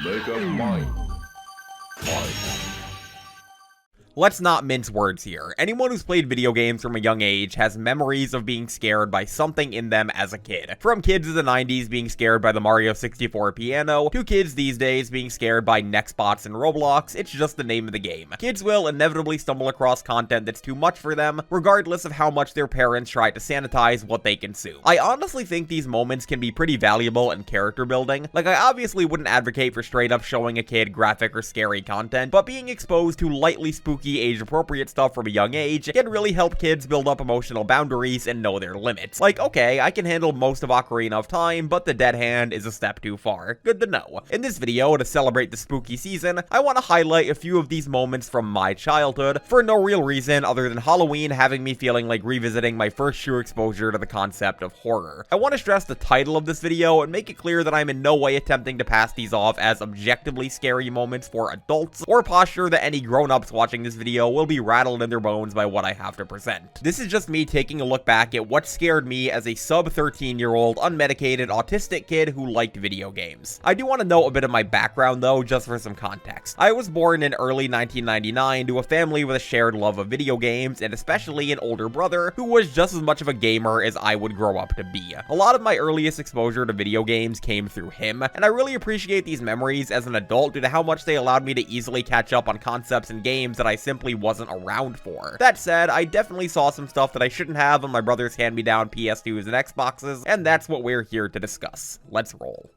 Make up mine. Fight. Let's not mince words here. Anyone who's played video games from a young age has memories of being scared by something in them as a kid. From kids of the 90s being scared by the Mario 64 piano, to kids these days being scared by Nextbots and Roblox, it's just the name of the game. Kids will inevitably stumble across content that's too much for them, regardless of how much their parents try to sanitize what they consume. I honestly think these moments can be pretty valuable in character building. Like, I obviously wouldn't advocate for straight up showing a kid graphic or scary content, but being exposed to lightly spooky age-appropriate stuff from a young age can really help kids build up emotional boundaries and know their limits. Like, okay, I can handle most of Ocarina of Time, but the Dead Hand is a step too far. Good to know. In this video, to celebrate the spooky season, I want to highlight a few of these moments from my childhood for no real reason other than Halloween having me feeling like revisiting my first true exposure to the concept of horror. I want to stress the title of this video and make it clear that I'm in no way attempting to pass these off as objectively scary moments for adults, or posture that any grown-ups watching this video will be rattled in their bones by what I have to present. This is just me taking a look back at what scared me as a sub-13-year-old unmedicated autistic kid who liked video games. I do want to note a bit of my background though, just for some context. I was born in early 1999 to a family with a shared love of video games, and especially an older brother who was just as much of a gamer as I would grow up to be. A lot of my earliest exposure to video games came through him, and I really appreciate these memories as an adult due to how much they allowed me to easily catch up on concepts and games that I simply wasn't around for. That said, I definitely saw some stuff that I shouldn't have on my brother's hand-me-down PS2s and Xboxes, and that's what we're here to discuss. Let's roll.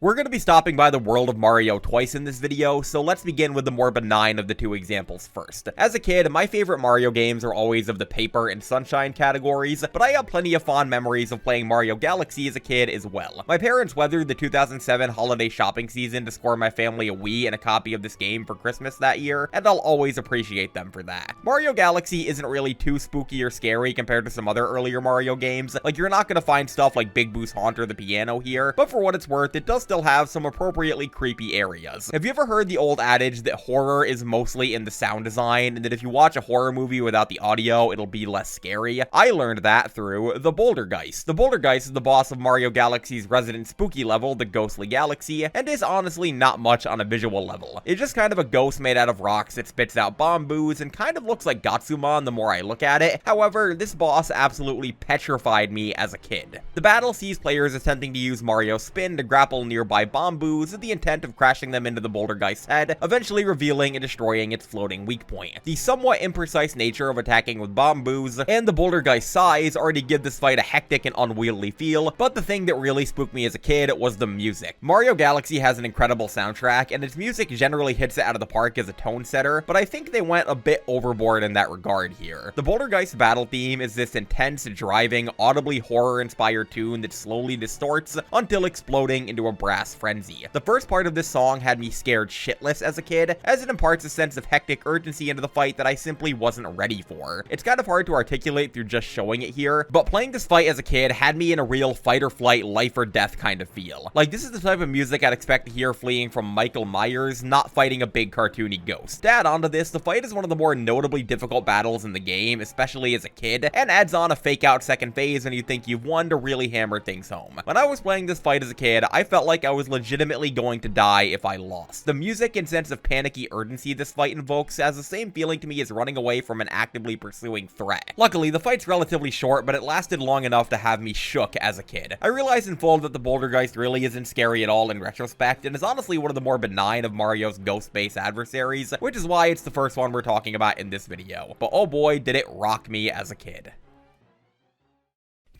We're going to be stopping by the world of Mario twice in this video, so let's begin with the more benign of the two examples first. As a kid, my favorite Mario games are always of the paper and sunshine categories, but I have plenty of fond memories of playing Mario Galaxy as a kid as well. My parents weathered the 2007 holiday shopping season to score my family a Wii and a copy of this game for Christmas that year, and I'll always appreciate them for that. Mario Galaxy isn't really too spooky or scary compared to some other earlier Mario games. Like, you're not going to find stuff like Big Boo's Haunt or the piano here, but for what it's worth, it does still have some appropriately creepy areas. Have you ever heard the old adage that horror is mostly in the sound design, and that if you watch a horror movie without the audio, it'll be less scary? I learned that through the Bouldergeist. The Bouldergeist is the boss of Mario Galaxy's resident spooky level, the Ghostly Galaxy, and is honestly not much on a visual level. It's just kind of a ghost made out of rocks that spits out bombus and kind of looks like Gatsumon the more I look at it. However, this boss absolutely petrified me as a kid. The battle sees players attempting to use Mario's spin to grapple nearby bombus with the intent of crashing them into the Bouldergeist's head, eventually revealing and destroying its floating weak point. The somewhat imprecise nature of attacking with bombus and the Bouldergeist's size already give this fight a hectic and unwieldy feel, but the thing that really spooked me as a kid was the music. Mario Galaxy has an incredible soundtrack, and its music generally hits it out of the park as a tone setter, but I think they went a bit overboard in that regard here. The Bouldergeist battle theme is this intense, driving, audibly horror-inspired tune that slowly distorts until exploding into a brass frenzy. The first part of this song had me scared shitless as a kid, as it imparts a sense of hectic urgency into the fight that I simply wasn't ready for. It's kind of hard to articulate through just showing it here, but playing this fight as a kid had me in a real fight or flight, life or death kind of feel. Like, this is the type of music I'd expect to hear fleeing from Michael Myers, not fighting a big cartoony ghost. To add on to this, the fight is one of the more notably difficult battles in the game, especially as a kid, and adds on a fake out second phase when you think you've won to really hammer things home. When I was playing this fight as a kid, I felt like I was legitimately going to die if I lost. The music and sense of panicky urgency this fight invokes has the same feeling to me as running away from an actively pursuing threat. Luckily, the fight's relatively short, but it lasted long enough to have me shook as a kid. I realize in full that the Bouldergeist really isn't scary at all in retrospect, and is honestly one of the more benign of Mario's ghost-based adversaries, which is why it's the first one we're talking about in this video. But oh boy, did it rock me as a kid.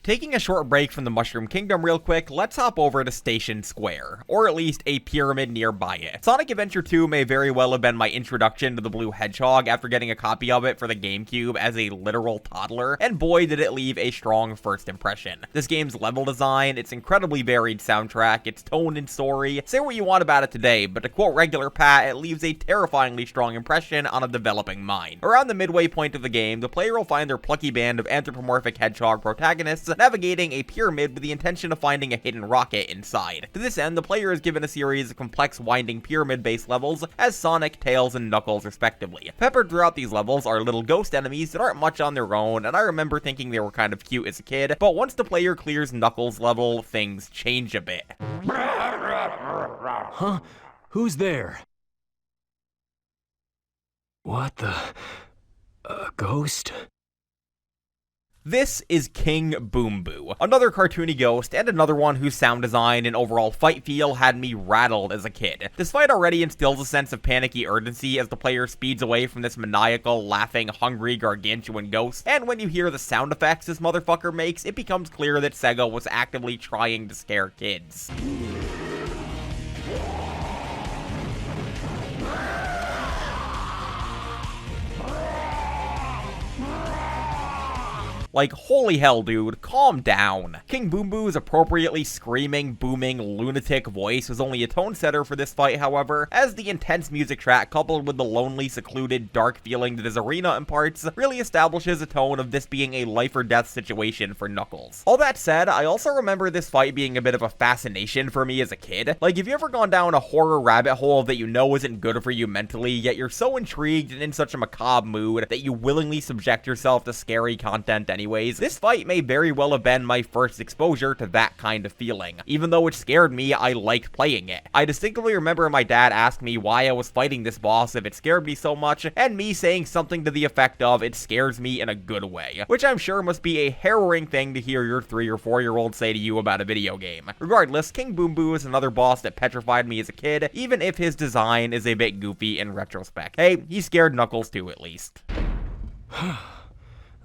Taking a short break from the Mushroom Kingdom real quick, let's hop over to Station Square, or at least a pyramid nearby it. Sonic Adventure 2 may very well have been my introduction to the Blue Hedgehog after getting a copy of it for the GameCube as a literal toddler, and boy did it leave a strong first impression. This game's level design, its incredibly varied soundtrack, its tone and story, say what you want about it today, but to quote regular Pat, it leaves a terrifyingly strong impression on a developing mind. Around the midway point of the game, the player will find their plucky band of anthropomorphic hedgehog protagonists navigating a pyramid with the intention of finding a hidden rocket inside. To this end, the player is given a series of complex winding pyramid-based levels as Sonic, Tails, and Knuckles respectively. Peppered throughout these levels are little ghost enemies that aren't much on their own, and I remember thinking they were kind of cute as a kid, but once the player clears Knuckles' level, things change a bit. Huh? Who's there? What the... A ghost? This is King Boom Boo, another cartoony ghost, and another one whose sound design and overall fight feel had me rattled as a kid. This fight already instills a sense of panicky urgency as the player speeds away from this maniacal, laughing, hungry, gargantuan ghost, and when you hear the sound effects this motherfucker makes, it becomes clear that Sega was actively trying to scare kids. Like, holy hell, dude, calm down. King Boom Boo's appropriately screaming, booming, lunatic voice was only a tone setter for this fight, however, as the intense music track coupled with the lonely, secluded, dark feeling that his arena imparts really establishes a tone of this being a life or death situation for Knuckles. All that said, I also remember this fight being a bit of a fascination for me as a kid. Like, have you ever gone down a horror rabbit hole that you know isn't good for you mentally, yet you're so intrigued and in such a macabre mood that you willingly subject yourself to scary content anyways? This fight may very well have been my first exposure to that kind of feeling. Even though it scared me, I liked playing it. I distinctly remember my dad asked me why I was fighting this boss if it scared me so much, and me saying something to the effect of, "It scares me in a good way," which I'm sure must be a harrowing thing to hear your 3 or 4-year-old say to you about a video game. Regardless, King Boom Boo is another boss that petrified me as a kid, even if his design is a bit goofy in retrospect. Hey, he scared Knuckles too, at least.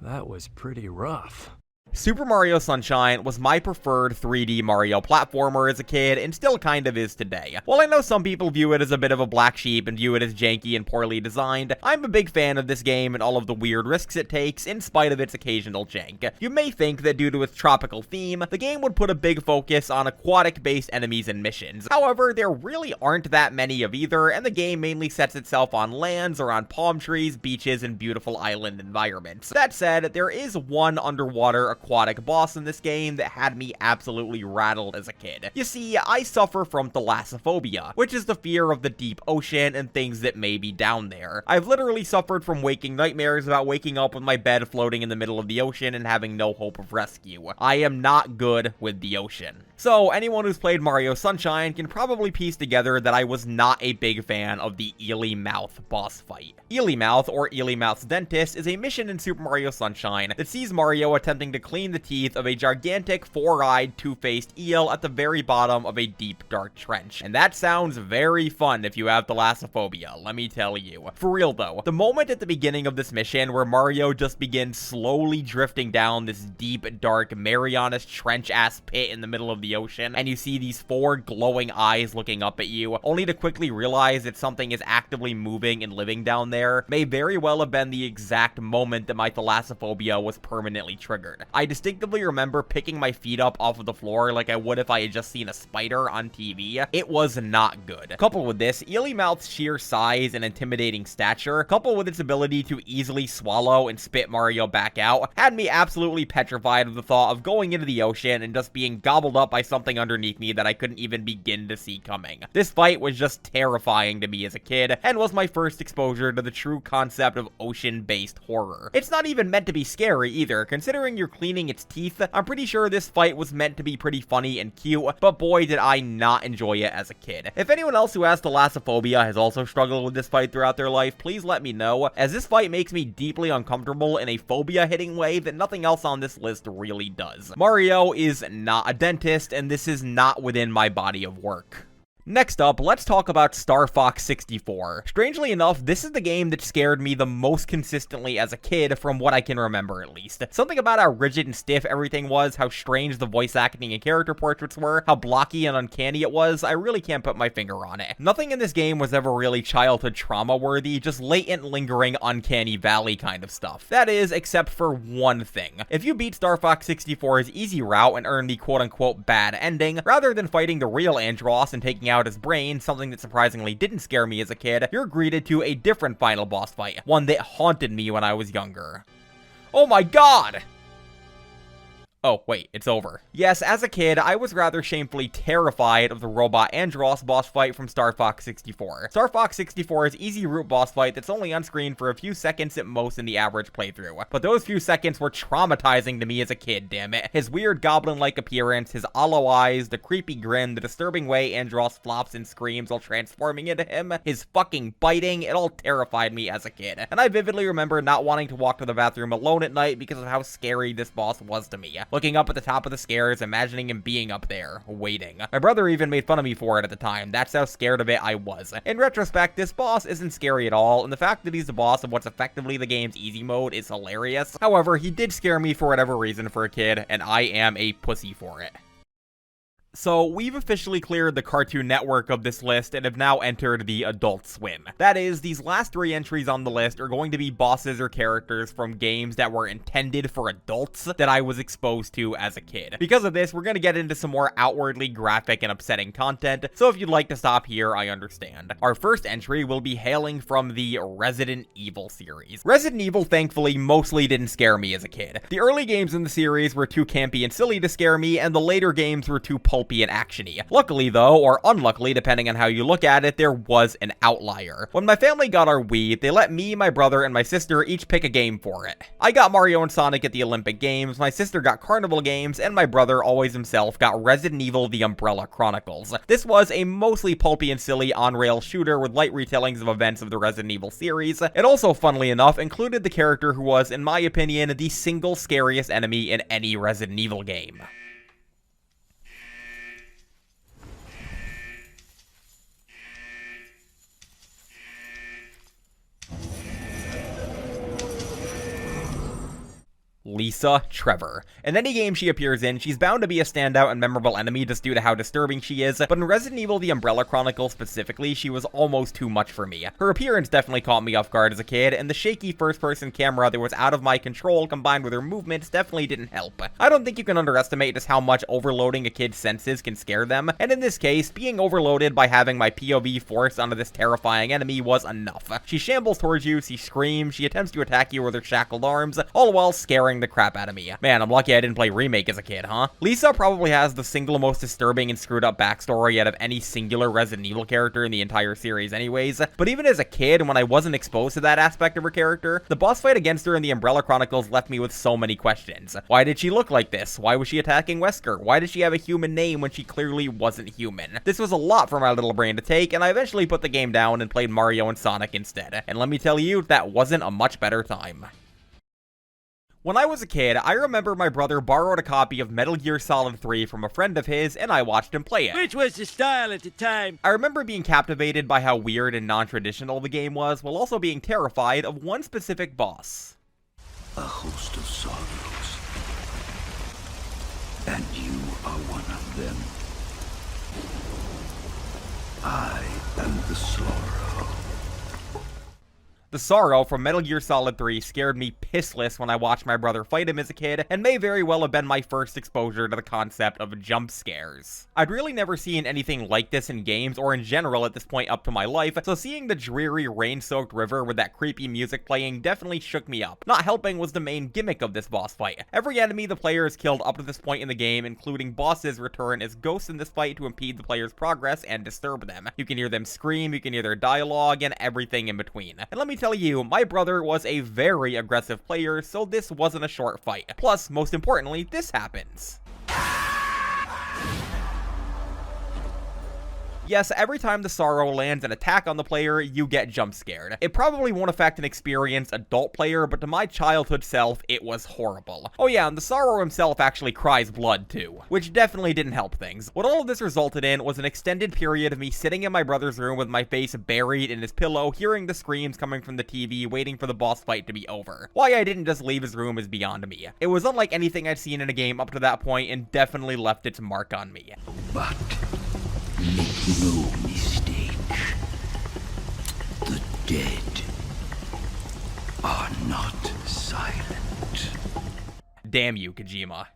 That was pretty rough. Super Mario Sunshine was my preferred 3D Mario platformer as a kid, and still kind of is today. While I know some people view it as a bit of a black sheep and view it as janky and poorly designed, I'm a big fan of this game and all of the weird risks it takes, in spite of its occasional jank. You may think that due to its tropical theme, the game would put a big focus on aquatic-based enemies and missions. However, there really aren't that many of either, and the game mainly sets itself on lands or on palm trees, beaches, and beautiful island environments. That said, there is one underwater aquatic boss in this game that had me absolutely rattled as a kid. You see, I suffer from thalassophobia, which is the fear of the deep ocean and things that may be down there. I've literally suffered from waking nightmares about waking up with my bed floating in the middle of the ocean and having no hope of rescue. I am not good with the ocean. So, anyone who's played Mario Sunshine can probably piece together that I was not a big fan of the Ely Mouth boss fight. Ely Mouth, or Ely Mouth's Dentist, is a mission in Super Mario Sunshine that sees Mario attempting to clean the teeth of a gigantic, four-eyed, two-faced eel at the very bottom of a deep, dark trench. And that sounds very fun if you have thalassophobia, let me tell you. For real though, the moment at the beginning of this mission where Mario just begins slowly drifting down this deep, dark, Marianas Trench-ass pit in the middle of the ocean, and you see these 4 glowing eyes looking up at you, only to quickly realize that something is actively moving and living down there, may very well have been the exact moment that my thalassophobia was permanently triggered. I distinctively remember picking my feet up off of the floor like I would if I had just seen a spider on TV. It was not good. Coupled with this, Ely Mouth's sheer size and intimidating stature, coupled with its ability to easily swallow and spit Mario back out, had me absolutely petrified of the thought of going into the ocean and just being gobbled up by something underneath me that I couldn't even begin to see coming. This fight was just terrifying to me as a kid, and was my first exposure to the true concept of ocean-based horror. It's not even meant to be scary either, considering you're cleaning its teeth. I'm pretty sure this fight was meant to be pretty funny and cute, but boy did I not enjoy it as a kid. If anyone else who has thalassophobia has also struggled with this fight throughout their life, please let me know, as this fight makes me deeply uncomfortable in a phobia-hitting way that nothing else on this list really does. Mario is not a dentist, and this is not within my body of work. Next up, let's talk about Star Fox 64. Strangely enough, this is the game that scared me the most consistently as a kid, from what I can remember at least. Something about how rigid and stiff everything was, how strange the voice acting and character portraits were, how blocky and uncanny it was, I really can't put my finger on it. Nothing in this game was ever really childhood trauma worthy, just latent, lingering, uncanny valley kind of stuff. That is, except for one thing. If you beat Star Fox 64's easy route and earn the quote-unquote bad ending, rather than fighting the real Andross and taking out his brain, something that surprisingly didn't scare me as a kid, you're greeted to a different final boss fight, one that haunted me when I was younger. Oh my god! Oh, wait, it's over. Yes, as a kid, I was rather shamefully terrified of the robot Andros boss fight from Star Fox 64. Star Fox 64's easy route boss fight that's only on screen for a few seconds at most in the average playthrough. But those few seconds were traumatizing to me as a kid, damn it. His weird goblin-like appearance, his hollow eyes, the creepy grin, the disturbing way Andros flops and screams while transforming into him, his fucking biting, it all terrified me as a kid. And I vividly remember not wanting to walk to the bathroom alone at night because of how scary this boss was to me. Looking up at the top of the stairs, imagining him being up there, waiting. My brother even made fun of me for it at the time. That's how scared of it I was. In retrospect, this boss isn't scary at all, and the fact that he's the boss of what's effectively the game's easy mode is hilarious. However, he did scare me for whatever reason for a kid, and I am a pussy for it. So, we've officially cleared the Cartoon Network of this list and have now entered the Adult Swim. That is, these last 3 entries on the list are going to be bosses or characters from games that were intended for adults that I was exposed to as a kid. Because of this, we're going to get into some more outwardly graphic and upsetting content, so if you'd like to stop here, I understand. Our first entry will be hailing from the Resident Evil series. Resident Evil, thankfully, mostly didn't scare me as a kid. The early games in the series were too campy and silly to scare me, and the later games were too pulpy and actiony. Luckily though, or unluckily depending on how you look at it, there was an outlier. When my family got our Wii, they let me, my brother, and my sister each pick a game for it. I got Mario and Sonic at the Olympic Games, my sister got Carnival Games, and my brother, always himself, got Resident Evil The Umbrella Chronicles. This was a mostly pulpy and silly on-rail shooter with light retellings of events of the Resident Evil series. It also, funnily enough, included the character who was, in my opinion, the single scariest enemy in any Resident Evil game. Lisa Trevor. In any game she appears in, she's bound to be a standout and memorable enemy just due to how disturbing she is, but in Resident Evil The Umbrella Chronicles specifically, she was almost too much for me. Her appearance definitely caught me off guard as a kid, and the shaky first-person camera that was out of my control combined with her movements definitely didn't help. I don't think you can underestimate just how much overloading a kid's senses can scare them, and in this case, being overloaded by having my POV forced onto this terrifying enemy was enough. She shambles towards you, she screams, she attempts to attack you with her shackled arms, all while scaring the crap out of me. Man, I'm lucky I didn't play Remake as a kid, huh? Lisa probably has the single most disturbing and screwed up backstory out of any singular Resident Evil character in the entire series anyways, but even as a kid, when I wasn't exposed to that aspect of her character, the boss fight against her in the Umbrella Chronicles left me with so many questions. Why did she look like this? Why was she attacking Wesker? Why did she have a human name when she clearly wasn't human? This was a lot for my little brain to take, and I eventually put the game down and played Mario and Sonic instead. And let me tell you, that wasn't a much better time. When I was a kid, I remember my brother borrowed a copy of Metal Gear Solid 3 from a friend of his, and I watched him play it. Which was the style at the time. I remember being captivated by how weird and non-traditional the game was, while also being terrified of one specific boss. A host of sorrows, and you are one of them. I am the sorrow. The Sorrow from Metal Gear Solid 3 scared me pissless when I watched my brother fight him as a kid, and may very well have been my first exposure to the concept of jump scares. I'd really never seen anything like this in games or in general at this point up to my life, so seeing the dreary rain-soaked river with that creepy music playing definitely shook me up. Not helping was the main gimmick of this boss fight. Every enemy the player has killed up to this point in the game, including bosses, return as ghosts in this fight to impede the player's progress and disturb them. You can hear them scream, you can hear their dialogue, and everything in between. And let me tell you, my brother was a very aggressive player, so this wasn't a short fight. Plus, most importantly, this happens. Yes, every time the Sorrow lands an attack on the player, you get jump scared. It probably won't affect an experienced adult player, but to my childhood self, it was horrible. Oh yeah, and the Sorrow himself actually cries blood too, which definitely didn't help things. What all of this resulted in was an extended period of me sitting in my brother's room with my face buried in his pillow, hearing the screams coming from the TV, waiting for the boss fight to be over. Why I didn't just leave his room is beyond me. It was unlike anything I'd seen in a game up to that point, and definitely left its mark on me. But make no mistake, the dead are not silent. Damn you, Kojima.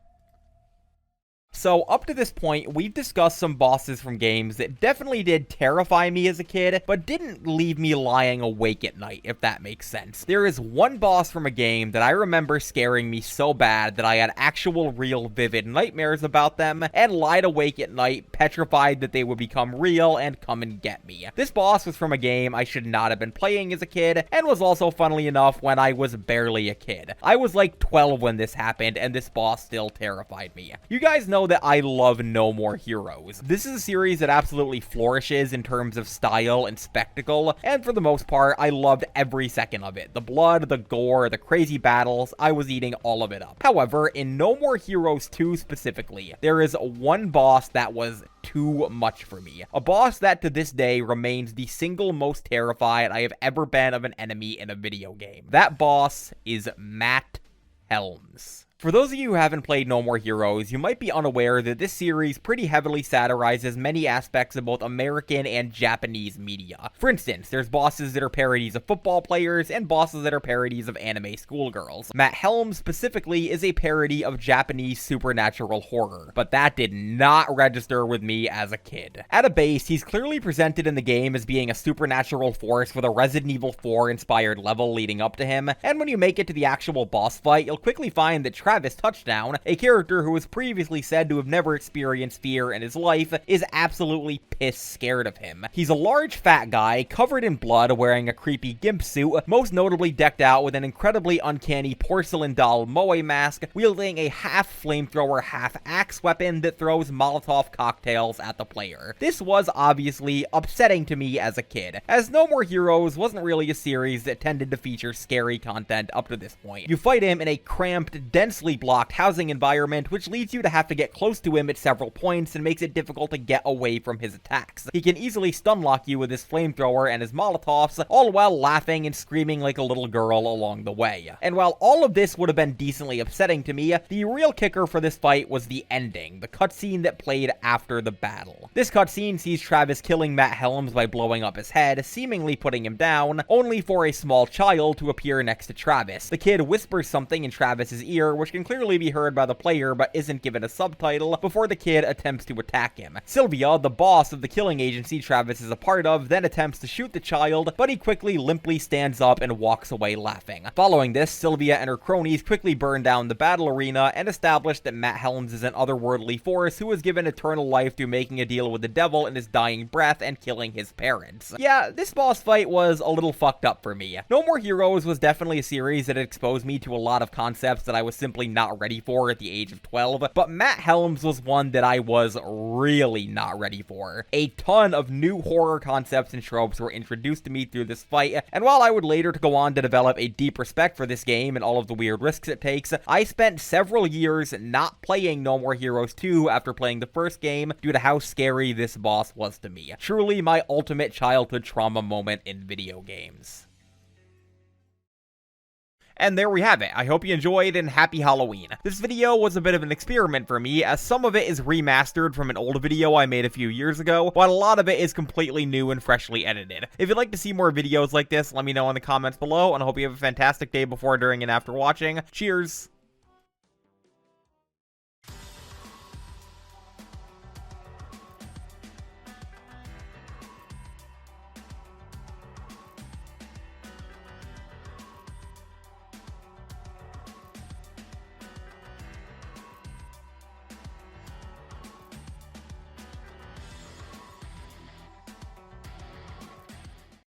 So up to this point, we've discussed some bosses from games that definitely did terrify me as a kid, but didn't leave me lying awake at night, if that makes sense. There is one boss from a game that I remember scaring me so bad that I had actual real vivid nightmares about them, and lied awake at night, petrified that they would become real and come and get me. This boss was from a game I should not have been playing as a kid, and was also, funnily enough, when I was barely a kid. I was like 12 when this happened, and this boss still terrified me. You guys know that I love No More Heroes. This is a series that absolutely flourishes in terms of style and spectacle, and for the most part, I loved every second of it. The blood, the gore, the crazy battles, I was eating all of it up. However, in No More Heroes 2 specifically, there is one boss that was too much for me. A boss that to this day remains the single most terrified I have ever been of an enemy in a video game. That boss is Matt Helms. For those of you who haven't played No More Heroes, you might be unaware that this series pretty heavily satirizes many aspects of both American and Japanese media. For instance, there's bosses that are parodies of football players, and bosses that are parodies of anime schoolgirls. Matt Helms specifically is a parody of Japanese supernatural horror, but that did not register with me as a kid. At a base, he's clearly presented in the game as being a supernatural force with a Resident Evil 4 inspired level leading up to him, and when you make it to the actual boss fight, you'll quickly find that Travis Touchdown, a character who was previously said to have never experienced fear in his life, is absolutely pissed scared of him. He's a large fat guy, covered in blood, wearing a creepy gimp suit, most notably decked out with an incredibly uncanny porcelain doll moe mask, wielding a half flamethrower, half axe weapon that throws Molotov cocktails at the player. This was obviously upsetting to me as a kid, as No More Heroes wasn't really a series that tended to feature scary content up to this point. You fight him in a cramped, densely blocked housing environment, which leads you to have to get close to him at several points and makes it difficult to get away from his attacks. He can easily stun lock you with his flamethrower and his molotovs, all while laughing and screaming like a little girl along the way. And while all of this would have been decently upsetting to me, the real kicker for this fight was the ending, the cutscene that played after the battle. This cutscene sees Travis killing Matt Helms by blowing up his head, seemingly putting him down, only for a small child to appear next to Travis. The kid whispers something in Travis's ear, which can clearly be heard by the player but isn't given a subtitle, before the kid attempts to attack him. Sylvia, the boss of the killing agency Travis is a part of, then attempts to shoot the child, but he quickly limply stands up and walks away laughing. Following this, Sylvia and her cronies quickly burn down the battle arena and establish that Matt Helms is an otherworldly force who was given eternal life through making a deal with the devil in his dying breath and killing his parents. Yeah, this boss fight was a little fucked up for me. No More Heroes was definitely a series that exposed me to a lot of concepts that I was simply not ready for at the age of 12, but Matt Helms was one that I was really not ready for. A ton of new horror concepts and tropes were introduced to me through this fight, and while I would later go on to develop a deep respect for this game and all of the weird risks it takes, I spent several years not playing No More Heroes 2 after playing the first game due to how scary this boss was to me. Truly my ultimate childhood trauma moment in video games. And there we have it. I hope you enjoyed, and happy Halloween. This video was a bit of an experiment for me, as some of it is remastered from an old video I made a few years ago, while a lot of it is completely new and freshly edited. If you'd like to see more videos like this, let me know in the comments below, and I hope you have a fantastic day before, during, and after watching. Cheers!